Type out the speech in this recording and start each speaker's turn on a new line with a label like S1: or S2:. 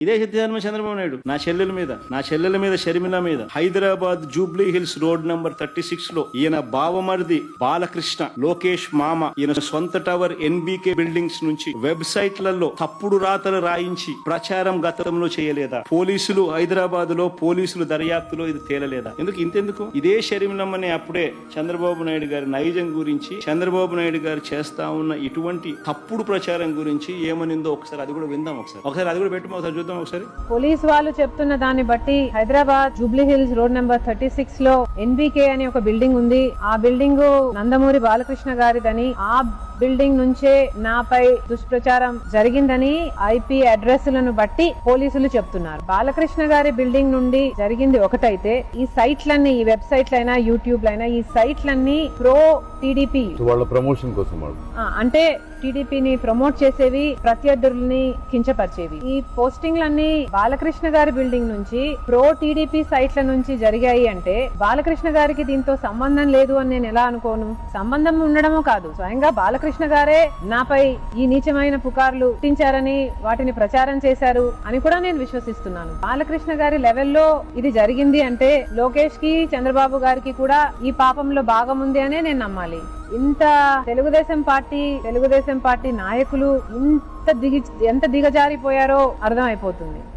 S1: ఇదే సిద్ధార్థ చంద్రబాబు నాయుడు నా చెల్లెల మీద షర్మిల మీద Hyderabad Jubilee hills road number 36 లో ఈయన బావమరిది బాలకృష్ణ లోకేష్ మామ ఈయన సొంత టవర్ ఎన్బికే బిల్డింగ్స్ నుంచి వెబ్సైట్లలో తప్పుడు రాతలు రాయించి ప్రచారం గతంలో చేయలేదా? పోలీసులు హైదరాబాద్ లో పోలీసులు దర్యాప్తులో ఇది తేలలేదా? ఇంతెందుకు ఇదే షర్మిలమ్మని అప్పుడే చంద్రబాబు నాయుడు గారి నైజం గురించి, చంద్రబాబు నాయుడు గారు చేస్తా ఉన్న ఇటువంటి తప్పుడు ప్రచారం గురించి ఏమనిందో ఒకసారి అది కూడా విందాం. ఒకసారి అది కూడా పెట్టుమో ఒకసారి చూద్దాం.
S2: పోలీస్ వాళ్ళు చెప్తున్న దాన్ని బట్టి Hyderabad Jubilee hills road number 36 లో ఎన్బికే అనే ఒక బిల్డింగ్ ఉంది. ఆ బిల్డింగ్ నందమూరి బాలకృష్ణ గారిదని, ఆ బిల్డింగ్ నుంచే నాపై దుష్ప్రచారం జరిగిందని ఐపీ అడ్రస్ లను బట్టి పోలీసులు చెప్తున్నారు. బాలకృష్ణ గారి బిల్డింగ్ నుండి జరిగింది ఒకటైతే, ఈ సైట్లన్నీ, ఈ వెబ్సైట్లైనా యూట్యూబ్ లైనా, ఈ సైట్లన్నీ ప్రో టీడీపీ
S3: వాళ్ళ ప్రమోషన్ కోసం
S2: అంటే టీడీపీని ప్రమోట్ చేసేవి, ప్రత్యర్థుల్ని కించపరిచేవి. ఈ పోస్టింగ్లన్నీ బాలకృష్ణ గారి బిల్డింగ్ నుంచి ప్రో టీడీపీ సైట్ల నుంచి జరిగాయి అంటే బాలకృష్ణ గారికి దీంతో సంబంధం లేదు అని నేను ఎలా అనుకోను? సంబంధం ఉండడమో కాదు, స్వయంగా బాలకృష్ణ గారే నాపై ఈ నీచమైన పుకార్లు పుట్టించారని, వాటిని ప్రచారం చేశారు అని కూడా నేను విశ్వసిస్తున్నాను. బాలకృష్ణ గారి లెవెల్లో ఇది జరిగింది అంటే లోకేష్ కి, చంద్రబాబు గారికి కూడా ఈ పాపంలో భాగం ఉంది అనే నేను నమ్మాలి. ఇంత తెలుగుదేశం పార్టీ నాయకులు ఎంత దిగజారిపోయారో అర్థం అయిపోతుంది.